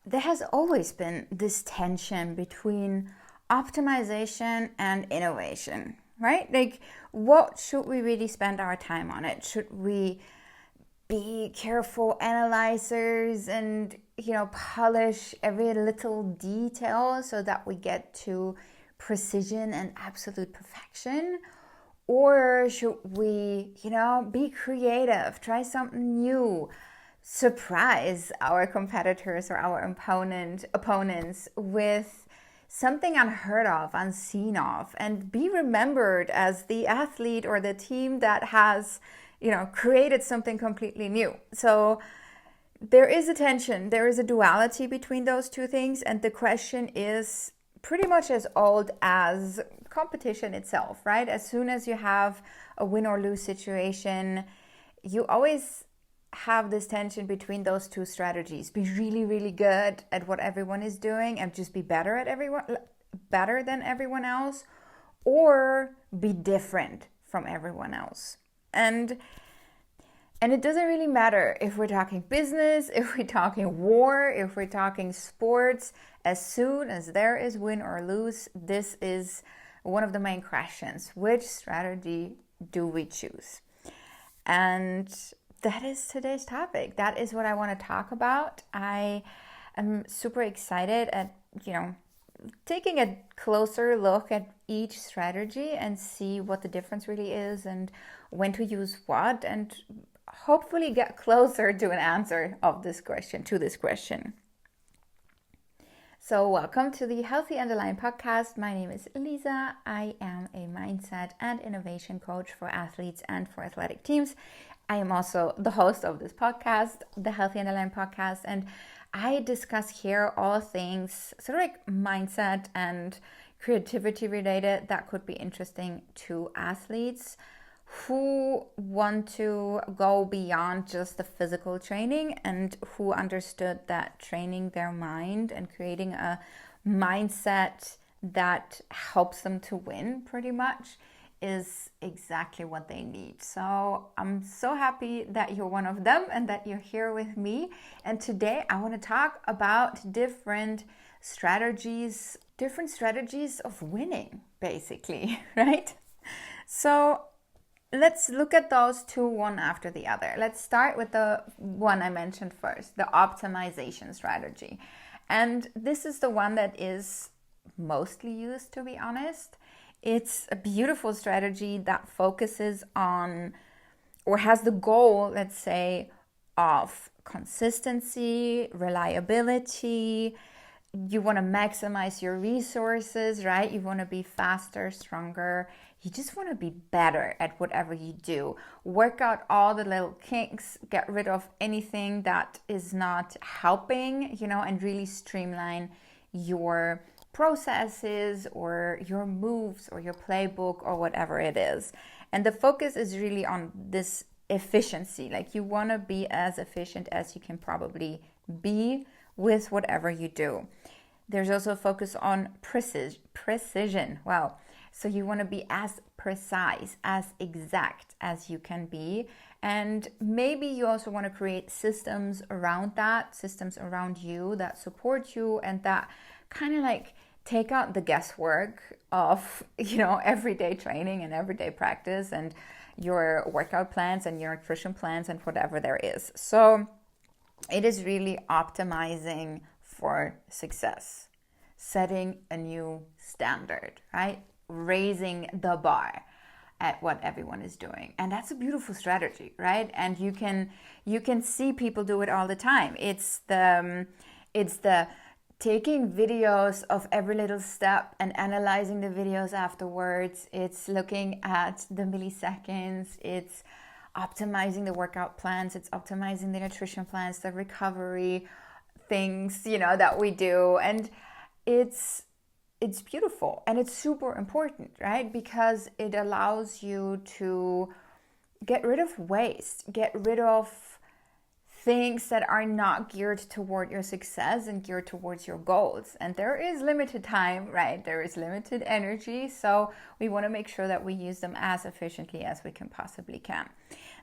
there has always been this tension between optimization and innovation, right? Like, what should we really spend our time on it? Should we be careful analyzers and, polish every little detail so that we get to precision and absolute perfection? Or should we, be creative, try something new, surprise our competitors or our opponents with something unheard of, unseen of, and be remembered as the athlete or the team that has, created something completely new. So there is a tension, there is a duality between those two things, and the question is pretty much as old as competition itself, right? As soon as you have a win or lose situation, you always have this tension between those two strategies. Be really, really good at what everyone is doing and just be better than everyone else, or be different from everyone else. And it doesn't really matter if we're talking business, if we're talking war, if we're talking sports. As soon as there is win or lose, this is one of the main questions. Which strategy do we choose? And that is today's topic. That is what I want to talk about. I am super excited at, taking a closer look at each strategy and see what the difference really is and when to use what, and hopefully get closer to an answer to this question. So welcome to the Healthy Underline podcast. My name is Lisa. I am a mindset and innovation coach for athletes and for athletic teams. I am also the host of this podcast, the Healthy Underline podcast, and I discuss here all things sort of like mindset and creativity related that could be interesting to athletes who want to go beyond just the physical training and who understood that training their mind and creating a mindset that helps them to win pretty much is exactly what they need. So I'm so happy that you're one of them and that you're here with me. And today I want to talk about different strategies of winning, basically, right? So let's look at those two one after the other. Let's start with the one I mentioned first, the optimization strategy. And this is the one that is mostly used, to be honest. It's a beautiful strategy that focuses on, or has the goal, let's say, of consistency, reliability. You want to maximize your resources, right? You want to be faster, stronger. You just want to be better at whatever you do. Work out all the little kinks, get rid of anything that is not helping, and really streamline your processes or your moves or your playbook or whatever it is. And the focus is really on this efficiency. Like, you want to be as efficient as you can probably be with whatever you do. There's also a focus on precision. Wow. So you want to be as precise, as exact as you can be. And maybe you also want to create systems around that, systems around you that support you and that kind of like take out the guesswork of, everyday training and everyday practice and your workout plans and your nutrition plans and whatever there is. So it is really optimizing for success, setting a new standard, right? Raising the bar at what everyone is doing. And that's a beautiful strategy, right? And you can see people do it all the time. It's the taking videos of every little step and analyzing the videos afterwards. It's looking at the milliseconds. It's optimizing the workout plans. It's optimizing the nutrition plans, the recovery things, that we do. And it's beautiful and it's super important, right? Because it allows you to get rid of waste, get rid of things that are not geared toward your success and geared towards your goals. And there is limited time, right? There is limited energy. So we want to make sure that we use them as efficiently as we can possibly can.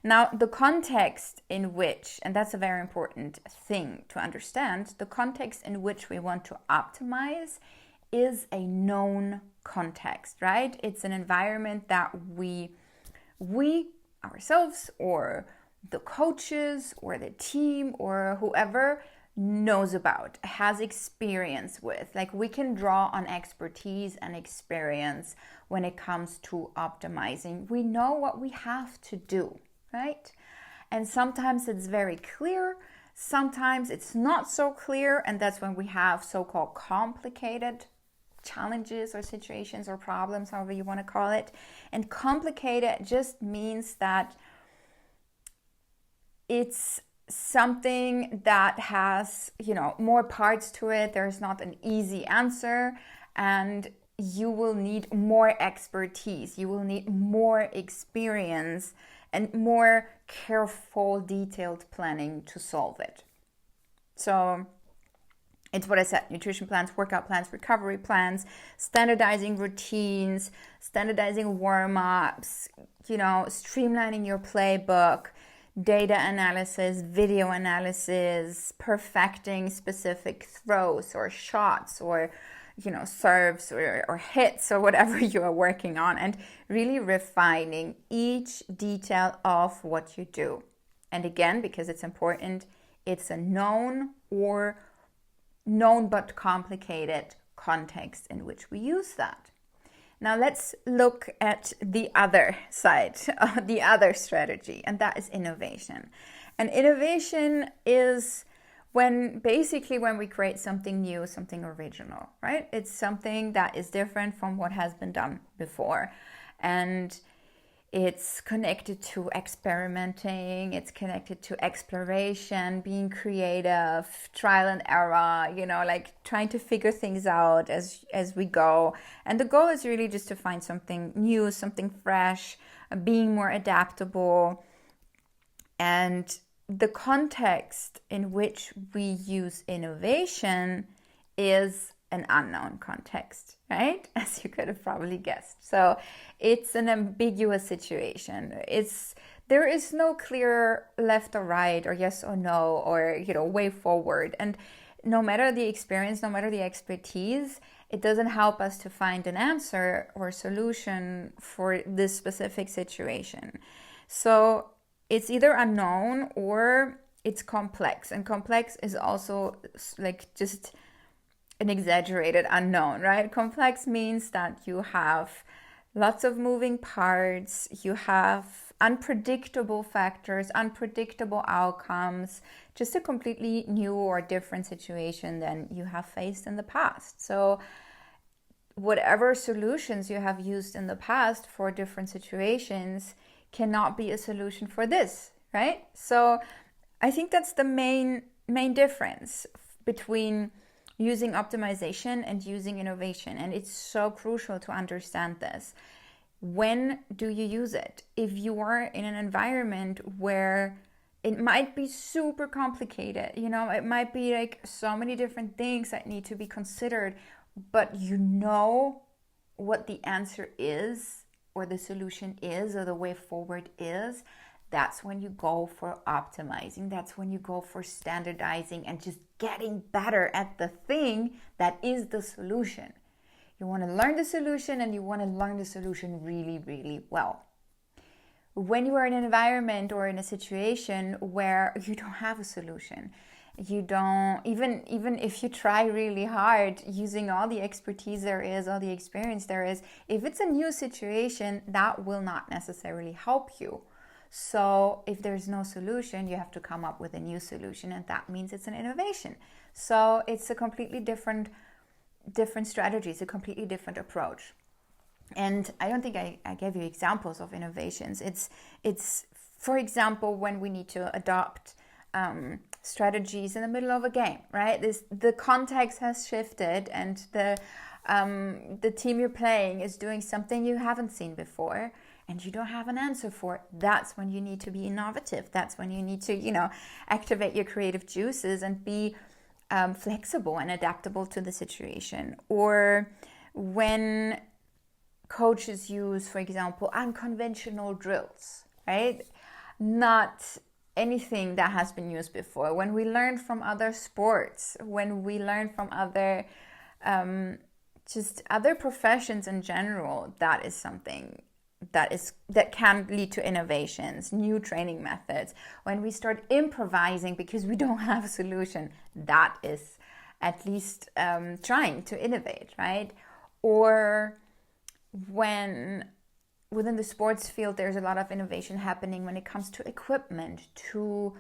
Now, the context in which, and that's a very important thing to understand, the context in which we want to optimize is a known context, right? It's an environment that we ourselves or the coaches or the team or whoever knows about, has experience with. Like, we can draw on expertise and experience when it comes to optimizing. We know what we have to do, right? And sometimes it's very clear, sometimes it's not so clear, and that's when we have so-called complicated challenges or situations or problems, however you want to call it. And complicated just means that it's something that has, more parts to it. There's not an easy answer, and you will need more expertise. You will need more experience and more careful, detailed planning to solve it. So it's what I said: nutrition plans, workout plans, recovery plans, standardizing routines, standardizing warm-ups, streamlining your playbook, data analysis, video analysis, perfecting specific throws or shots or, serves or hits or whatever you are working on, and really refining each detail of what you do. And again, because it's important, it's a known but complicated context in which we use that. Now let's look at the other side, the other strategy, and that is innovation. And innovation is when we create something new, something original, right? It's something that is different from what has been done before. And it's connected to experimenting, it's connected to exploration, being creative, trial and error, like trying to figure things out as we go. And the goal is really just to find something new, something fresh, being more adaptable. And the context in which we use innovation is an unknown context, right? As you could have probably guessed. So it's an ambiguous situation. There is no clear left or right or yes or no or, way forward. And no matter the experience, no matter the expertise, it doesn't help us to find an answer or solution for this specific situation. So it's either unknown or it's complex. And complex is also like just an exaggerated unknown, right? Complex means that you have lots of moving parts, you have unpredictable factors, unpredictable outcomes, just a completely new or different situation than you have faced in the past. So whatever solutions you have used in the past for different situations cannot be a solution for this, right? So I think that's the main difference between using optimization and using innovation. And it's so crucial to understand this. When do you use it? If you are in an environment where it might be super complicated, it might be like so many different things that need to be considered, but what the answer is, or the solution is, or the way forward is, that's when you go for optimizing. That's when you go for standardizing and just getting better at the thing that is the solution. You want to learn the solution, and you want to learn the solution really, really well. When you are in an environment or in a situation where you don't have a solution, you don't, even if you try really hard using all the expertise there is, all the experience there is, if it's a new situation, that will not necessarily help you. So if there's no solution, you have to come up with a new solution, and that means it's an innovation. So it's a completely different strategy. It's a completely different approach. And I don't think I gave you examples of innovations. It's for example, when we need to adopt strategies in the middle of a game, right? The context has shifted, and the team you're playing is doing something you haven't seen before. and you don't have an answer for it, that's when you need to be innovative. That's when you need to, activate your creative juices and be flexible and adaptable to the situation. Or when coaches use, for example, unconventional drills, right? Not anything that has been used before. When we learn from other sports, when we learn from other just other professions in general, that is something that can lead to innovations, new training methods. When we start improvising because we don't have a solution, that is at least trying to innovate, right? Or when within the sports field, there's a lot of innovation happening when it comes to equipment, to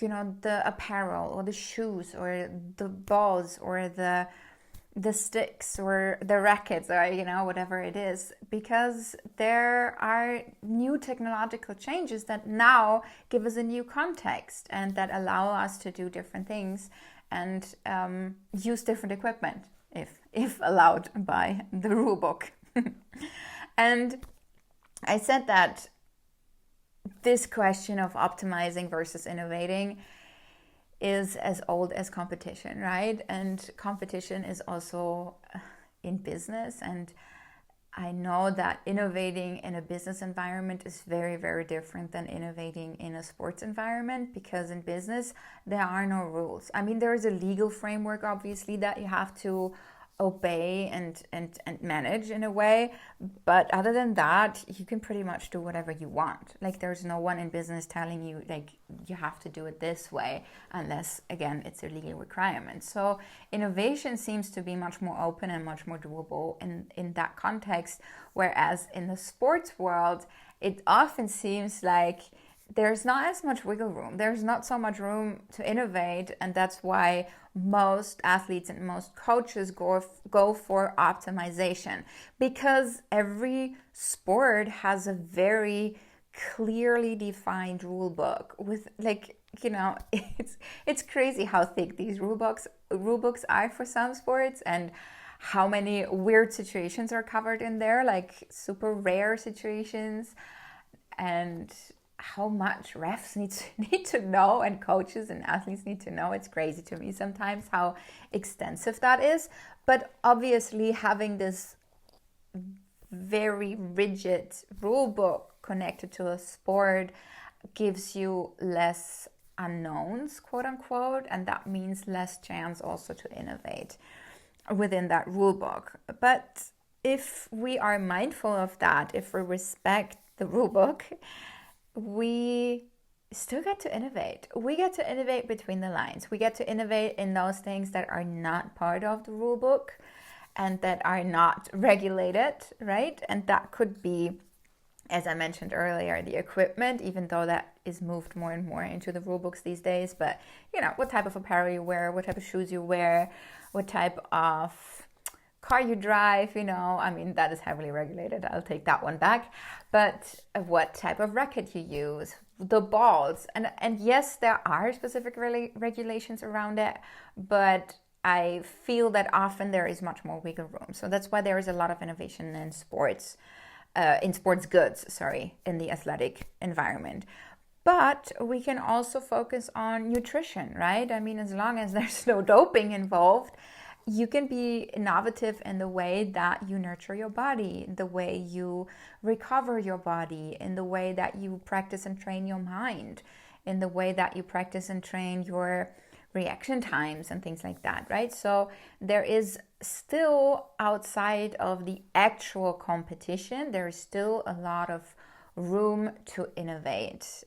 the apparel or the shoes or the balls or the sticks or the rackets or whatever it is, because there are new technological changes that now give us a new context and that allow us to do different things and use different equipment if allowed by the rule book. And I said that this question of optimizing versus innovating is as old as competition, right? And competition is also in business. And I know that innovating in a business environment is very, very different than innovating in a sports environment, because in business, there are no rules. I mean, there is a legal framework, obviously, that you have to obey and manage in a way, but other than that, you can pretty much do whatever you want. Like, there's no one in business telling you like you have to do it this way, unless again it's a legal requirement. So innovation seems to be much more open and much more doable in that context, whereas in the sports world it often seems like there's not as much wiggle room. There's not so much room to innovate, and that's why most athletes and most coaches go for optimization, because every sport has a very clearly defined rule book with it's crazy how thick these rule books are for some sports, and how many weird situations are covered in there, like super rare situations, and how much refs need to know, and coaches and athletes need to know. It's crazy to me sometimes how extensive that is. But obviously having this very rigid rule book connected to a sport gives you less unknowns, quote unquote, and that means less chance also to innovate within that rule book. But if we are mindful of that, if we respect the rule book, we still get to innovate. We get to innovate between the lines. We get to innovate in those things that are not part of the rule book and that are not regulated, right? And that could be, as I mentioned earlier, the equipment, even though that is moved more and more into the rule books these days. But, what type of apparel you wear, what type of shoes you wear, what type of car you drive, that is heavily regulated. I'll take that one back. But what type of racket you use, the balls. And yes, there are specific regulations around it, but I feel that often there is much more wiggle room. So that's why there is a lot of innovation in sports goods, in the athletic environment. But we can also focus on nutrition, right? I mean, as long as there's no doping involved, you can be innovative in the way that you nurture your body, the way you recover your body, in the way that you practice and train your mind, in the way that you practice and train your reaction times and things like that, right? So there is still, outside of the actual competition, there is still a lot of room to innovate.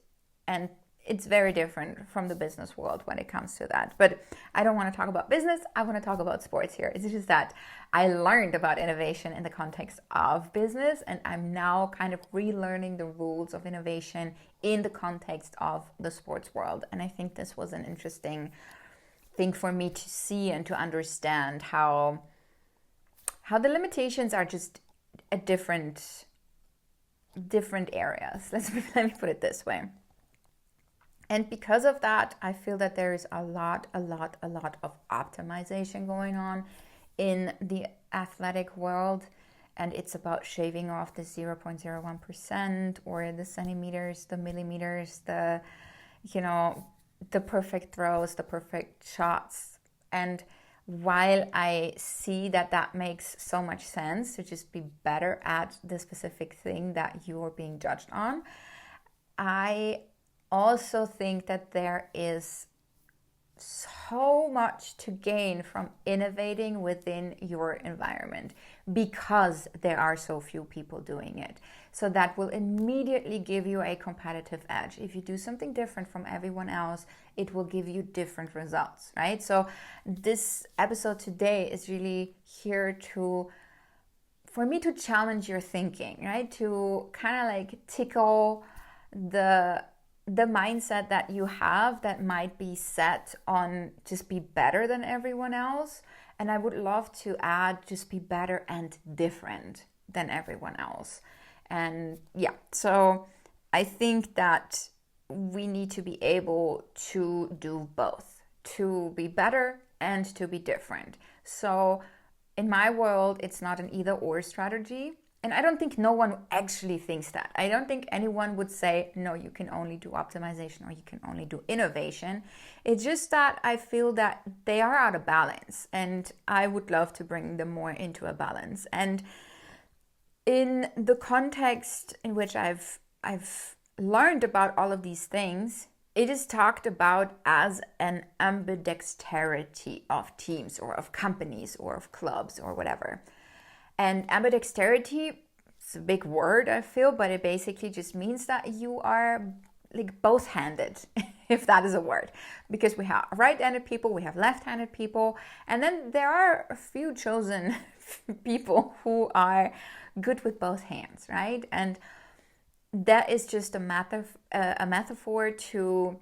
And it's very different from the business world when it comes to that. But I don't want to talk about business. I want to talk about sports here. It's just that I learned about innovation in the context of business, and I'm now kind of relearning the rules of innovation in the context of the sports world. And I think this was an interesting thing for me to see and to understand how the limitations are just at different areas. Let me put it this way. And because of that, I feel that there is a lot of optimization going on in the athletic world. and it's about shaving off the 0.01% or the centimeters, the millimeters, the perfect throws, the perfect shots. And while I see that makes so much sense to just be better at the specific thing that you are being judged on, I also think that there is so much to gain from innovating within your environment because there are so few people doing it. So that will immediately give you a competitive edge. If you do something different from everyone else, it will give you different results, right? So this episode today is really here for me to challenge your thinking, right? To kind of like tickle the mindset that you have that might be set on just be better than everyone else. And I would love to add just be better and different than everyone else. And yeah, so I think that we need to be able to do both, to be better and to be different. So in my world, it's not an either or strategy. And I don't think no one actually thinks that. I don't think anyone would say, no, you can only do optimization or you can only do innovation. It's just that I feel that they are out of balance and I would love to bring them more into a balance. And in the context in which I've learned about all of these things, it is talked about as an ambidexterity of teams or of companies or of clubs or whatever. And ambidexterity, it's a big word, I feel, but it basically just means that you are like both-handed, if that is a word. Because we have right-handed people, we have left-handed people, and then there are a few chosen people who are good with both hands, right? And that is just a metaphor to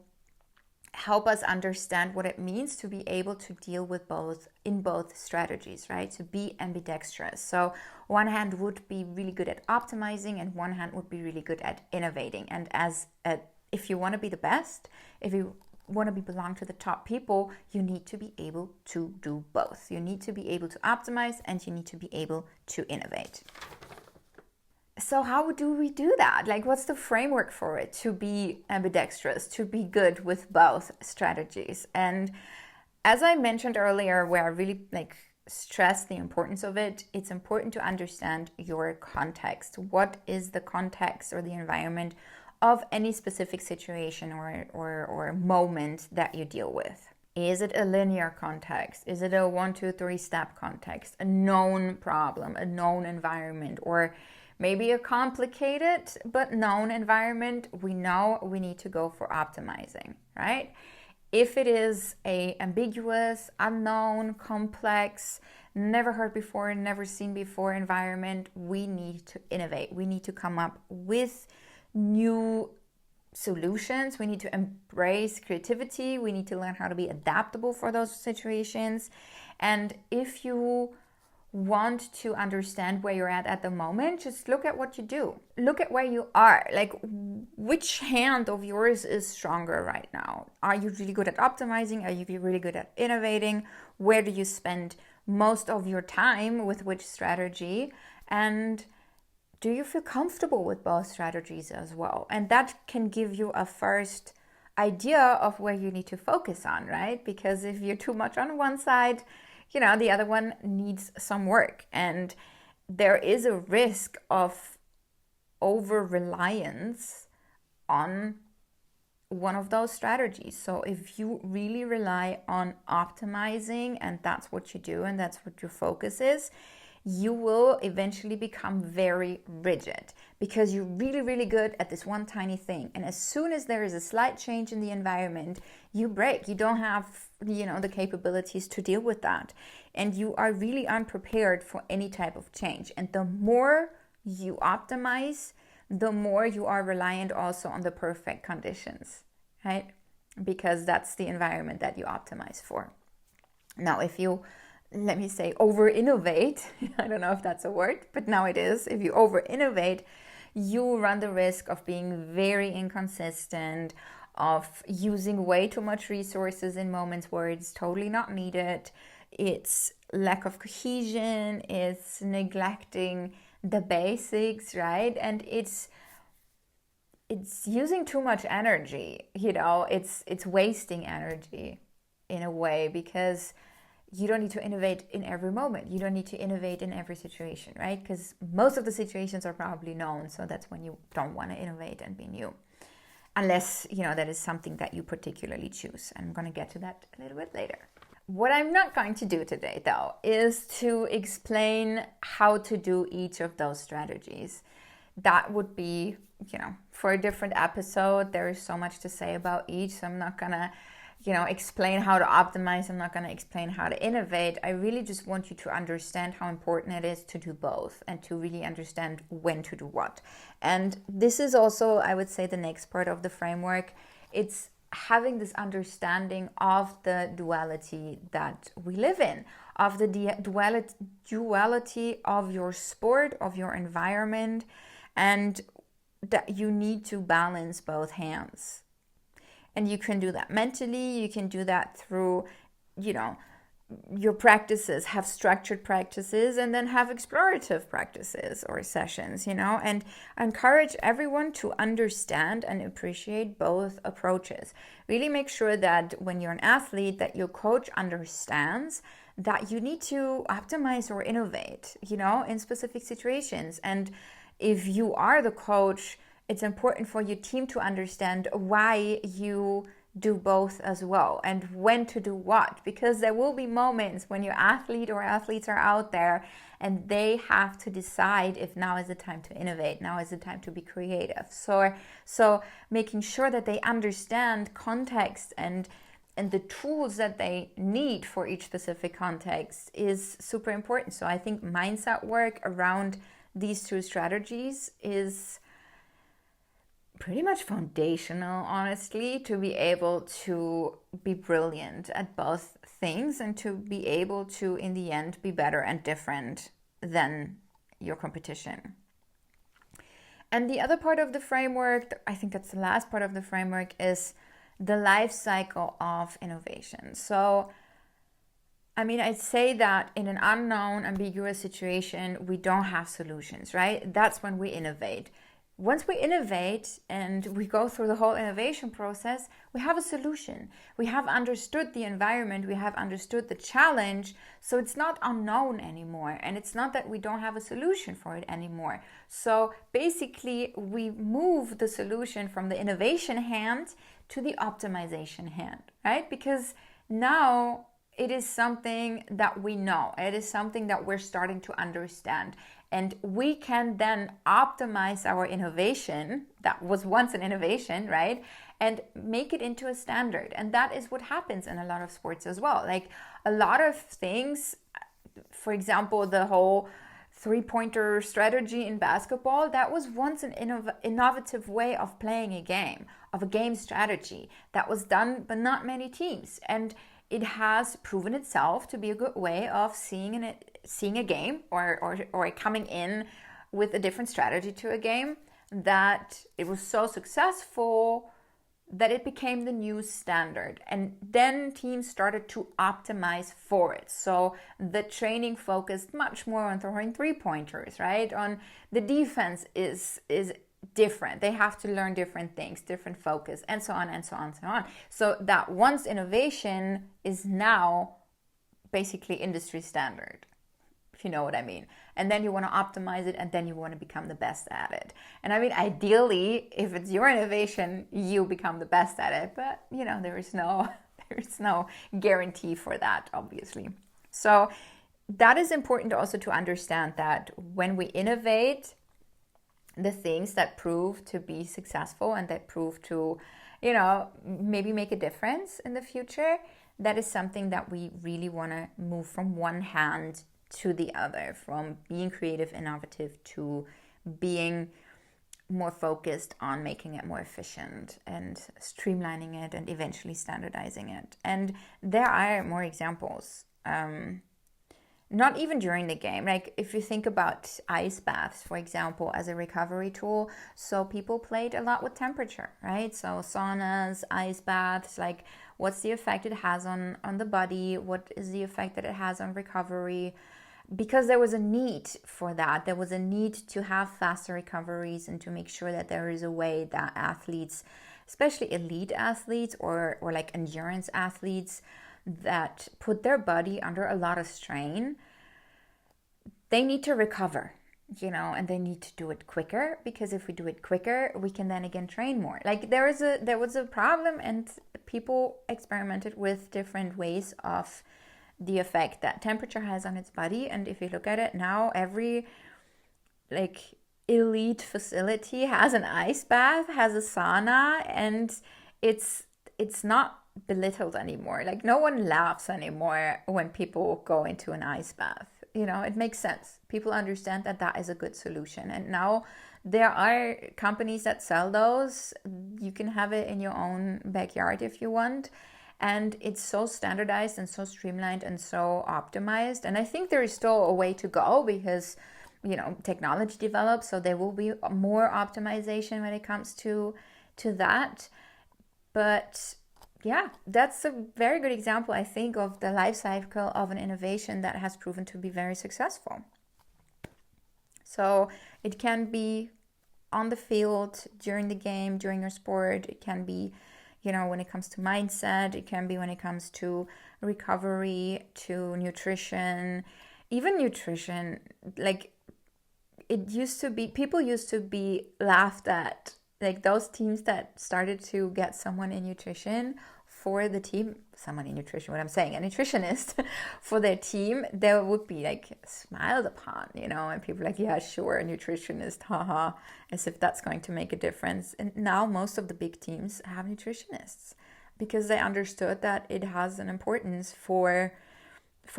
help us understand what it means to be able to deal with both in both strategies, right? To be ambidextrous. So one hand would be really good at optimizing and one hand would be really good at innovating. And if you want to be the best, if you want to belong to the top people, you need to be able to do both. You need to be able to optimize and you need to be able to innovate. So how do we do that? Like, what's the framework for it to be ambidextrous, to be good with both strategies? And as I mentioned earlier, where I really stress the importance of it, it's important to understand your context. What is the context or the environment of any specific situation or moment that you deal with? Is it a linear context? Is it a 1, 2, 3 step context? A known problem, a known environment, or maybe a complicated but known environment? We know we need to go for optimizing, right? If it is a ambiguous, unknown, complex, never heard before, never seen before environment, we need to innovate. We need to come up with new solutions. We need to embrace creativity. We need to learn how to be adaptable for those situations. And if you want to understand where you're at the moment, just look at what you do. Look at where you are. Like, which hand of yours is stronger right now? Are you really good at optimizing? Are you really good at innovating? Where do you spend most of your time with which strategy? And do you feel comfortable with both strategies as well? And that can give you a first idea of where you need to focus on, right? Because if you're too much on one side, the other one needs some work. And there is a risk of over-reliance on one of those strategies. So if you really rely on optimizing and that's what you do and that's what your focus is, you will eventually become very rigid because you're really, really good at this one tiny thing. And as soon as there is a slight change in the environment, you break. You don't have, the capabilities to deal with that. And you are really unprepared for any type of change. And the more you optimize, the more you are reliant also on the perfect conditions, right? Because that's the environment that you optimize for. Now, if you let me say over-innovate, I don't know if that's a word, but now it is. If you over-innovate, you run the risk of being very inconsistent, of using way too much resources in moments where it's totally not needed. it's lack of cohesion, it's neglecting the basics, right? And it's using too much energy, it's wasting energy in a way, because you don't need to innovate in every moment. You don't need to innovate in every situation, right? Because most of the situations are probably known. So that's when you don't want to innovate and be new. Unless, that is something that you particularly choose. And I'm going to get to that a little bit later. What I'm not going to do today, though, is to explain how to do each of those strategies. That would be, for a different episode. There is so much to say about each. So I'm not going to explain how to optimize. I'm not going to explain how to innovate. I really just want you to understand how important it is to do both and to really understand when to do what. And this is also, I would say, the next part of the framework. It's having this understanding of the duality that we live in, of the duality of your sport, of your environment, and that you need to balance both hands. And you can do that mentally, you can do that through, your practices, have structured practices, and then have explorative practices or sessions, and I encourage everyone to understand and appreciate both approaches. Really make sure that when you're an athlete, that your coach understands that you need to optimize or innovate, in specific situations. And if you are the coach, it's important for your team to understand why you do both as well and when to do what, because there will be moments when your athlete or athletes are out there and they have to decide if now is the time to innovate, now is the time to be creative. So making sure that they understand context and the tools that they need for each specific context is super important. So I think mindset work around these two strategies is pretty much foundational, honestly, to be able to be brilliant at both things and to be able to, in the end, be better and different than your competition. And the other part of the framework, I think that's the last part of the framework, is the life cycle of innovation. So, I'd say that in an unknown, ambiguous situation, we don't have solutions, right? That's when we innovate. Once we innovate and we go through the whole innovation process, we have a solution. We have understood the environment, we have understood the challenge, so it's not unknown anymore. And it's not that we don't have a solution for it anymore. So basically, we move the solution from the innovation hand to the optimization hand, right? Because now it is something that we know. It is something that we're starting to understand. And we can then optimize our innovation that was once an innovation, right? And make it into a standard. And that is what happens in a lot of sports as well. Like a lot of things, for example, the whole three-pointer strategy in basketball, that was once an innovative way of playing a game, of a game strategy that was done by not many teams. And it has proven itself to be a good way of seeing a game or coming in with a different strategy to a game, that it was so successful that it became the new standard. And then teams started to optimize for it. So the training focused much more on throwing three-pointers, right? On the defense is different. They have to learn different things, different focus, and so on and so on and so on. So that once innovation is now basically industry standard, if you know what I mean. And then you want to optimize it, and then you want to become the best at it. And ideally, if it's your innovation, you become the best at it. But there is no guarantee for that, obviously. So that is important also to understand, that when we innovate, the things that prove to be successful and that prove to, maybe make a difference in the future, that is something that we really want to move from one hand to the other, from being creative, innovative, to being more focused on making it more efficient and streamlining it and eventually standardizing it. And there are more examples. not even during the game. Like if you think about ice baths, for example, as a recovery tool, so people played a lot with temperature, right? So saunas, ice baths, like what's the effect it has on the body? What is the effect that it has on recovery? Because there was a need for that. There was a need to have faster recoveries and to make sure that there is a way that athletes, especially elite athletes or like endurance athletes that put their body under a lot of strain, they need to recover, and they need to do it quicker, because if we do it quicker, we can then again train more. Like there was a problem, and people experimented with different ways of the effect that temperature has on its body. And if you look at it now, every like elite facility has an ice bath, has a sauna, and it's not belittled anymore. Like no one laughs anymore when people go into an ice bath. It makes sense. People understand that that is a good solution. And now there are companies that sell those. You can have it in your own backyard if you want. And it's so standardized and so streamlined and so optimized. And I think there is still a way to go, because technology develops, so there will be more optimization when it comes to that. But yeah, that's a very good example, I think, of the life cycle of an innovation that has proven to be very successful. So it can be on the field, during the game, during your sport. It can be, when it comes to mindset. It can be when it comes to recovery, to nutrition. Even nutrition, like people used to be laughed at. Like those teams that started to get someone in nutrition for the team, a nutritionist for their team, they would be like smiled upon, and people like, yeah, sure, a nutritionist, haha, as if that's going to make a difference. And now most of the big teams have nutritionists, because they understood that it has an importance for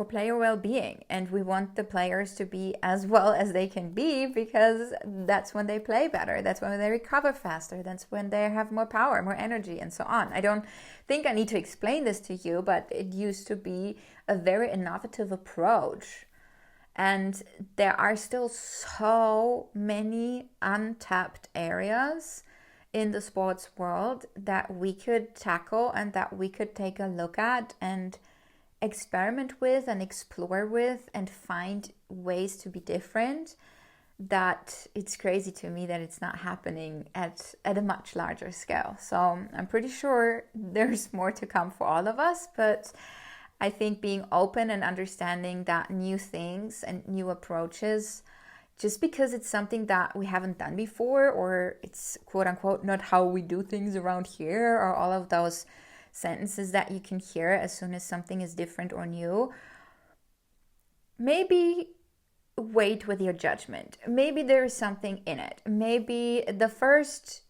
player well-being, and we want the players to be as well as they can be, because that's when they play better, that's when they recover faster, that's when they have more power, more energy, and so on. I don't think I need to explain this to you, but it used to be a very innovative approach, and there are still so many untapped areas in the sports world that we could tackle and that we could take a look at and experiment with and explore with and find ways to be different, that it's crazy to me that it's not happening at a much larger scale. So I'm pretty sure there's more to come for all of us, but I think being open and understanding that new things and new approaches, just because it's something that we haven't done before, or it's quote unquote not how we do things around here, or all of those sentences that you can hear as soon as something is different or new, maybe wait with your judgment. Maybe there is something in it. Maybe the first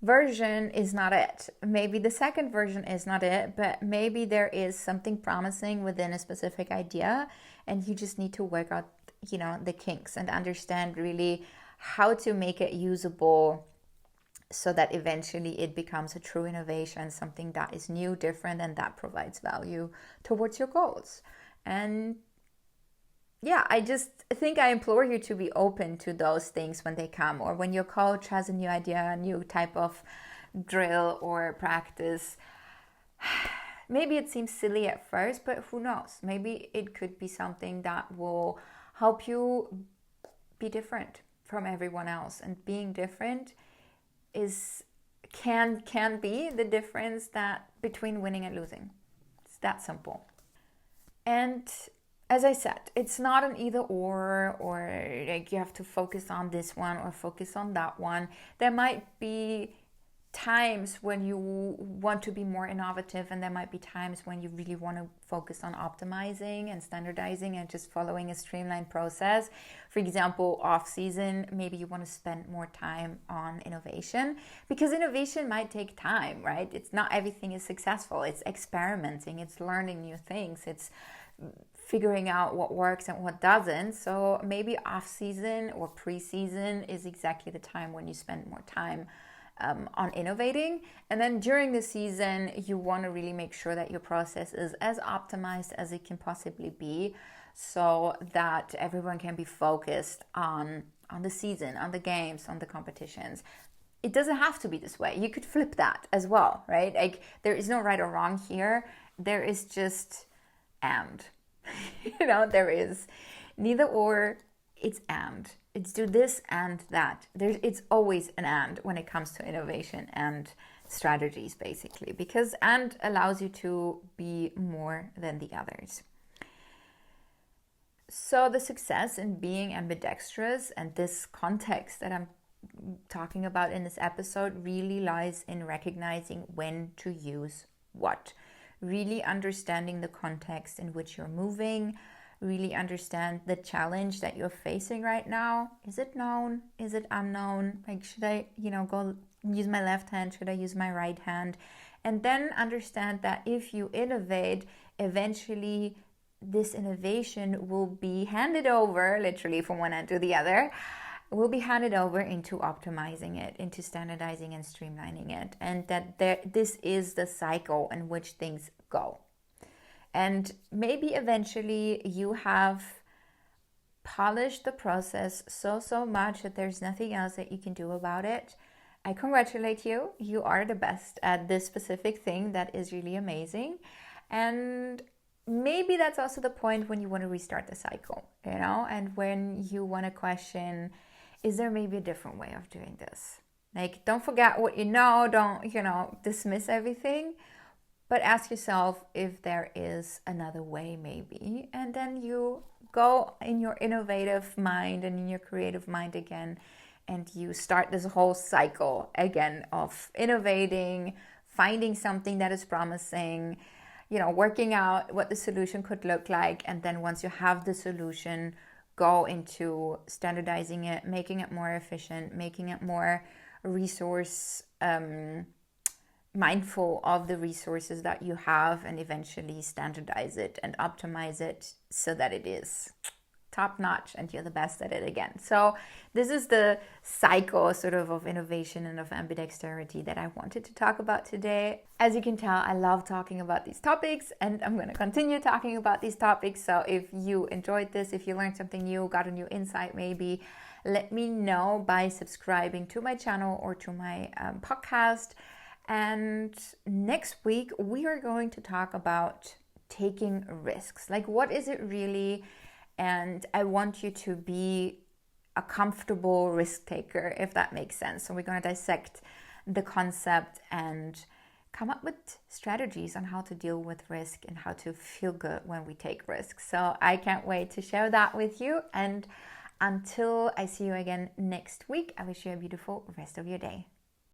version is not it. Maybe the second version is not it, but maybe there is something promising within a specific idea, and you just need to work out, the kinks and understand really how to make it usable, so that eventually it becomes a true innovation, something that is new, different, and that provides value towards your goals. And yeah, I just think I implore you to be open to those things when they come, or when your coach has a new idea, a new type of drill or practice. Maybe it seems silly at first, but who knows? Maybe it could be something that will help you be different from everyone else. And being different can be the difference that between winning and losing. It's that simple. And as I said, it's not an either or like you have to focus on this one or focus on that one. There might be times when you want to be more innovative, and there might be times when you really want to focus on optimizing and standardizing and just following a streamlined process. For example, off season, maybe you want to spend more time on innovation, because innovation might take time, right? It's not everything is successful. It's experimenting, it's learning new things, it's figuring out what works and what doesn't. So maybe off season or pre-season is exactly the time when you spend more time on innovating. And then during the season, you want to really make sure that your process is as optimized as it can possibly be, so that everyone can be focused on the season, on the games, on the competitions. It doesn't have to be this way. You could flip that as well, right? Like, there is no right or wrong here. There is just and. There is neither or, it's and. It's do this and that. It's always an and when it comes to innovation and strategies, basically, because and allows you to be more than the others. So the success in being ambidextrous and this context that I'm talking about in this episode really lies in recognizing when to use what. Really understanding the context in which you're moving, really understand the challenge that you're facing right now. Is it known? Is it unknown? Like, should I, go use my left hand? Should I use my right hand? And then understand that if you innovate, eventually this innovation will be handed over, literally from one end to the other, will be handed over into optimizing it, into standardizing and streamlining it. And that this is the cycle in which things go. And maybe eventually you have polished the process so much that there's nothing else that you can do about it. I congratulate you. You are the best at this specific thing. That is really amazing. And maybe that's also the point when you want to restart the cycle, and when you want to question, is there maybe a different way of doing this? Like, don't forget what you know, don't, dismiss everything, but ask yourself if there is another way maybe. And then you go in your innovative mind and in your creative mind again, and you start this whole cycle again of innovating, finding something that is promising, working out what the solution could look like. And then once you have the solution, go into standardizing it, making it more efficient, making it more resource mindful of the resources that you have, and eventually standardize it and optimize it so that it is top notch and you're the best at it again. So this is the cycle sort of innovation and of ambidexterity that I wanted to talk about today. As you can tell, I love talking about these topics, and I'm going to continue talking about these topics. So if you enjoyed this, if you learned something new, got a new insight maybe, let me know by subscribing to my channel or to my podcast. And next week we are going to talk about taking risks. Like, what is it really? And I want you to be a comfortable risk taker, if that makes sense. So we're going to dissect the concept and come up with strategies on how to deal with risk and how to feel good when we take risks. So I can't wait to share that with you. And until I see you again next week, I wish you a beautiful rest of your day.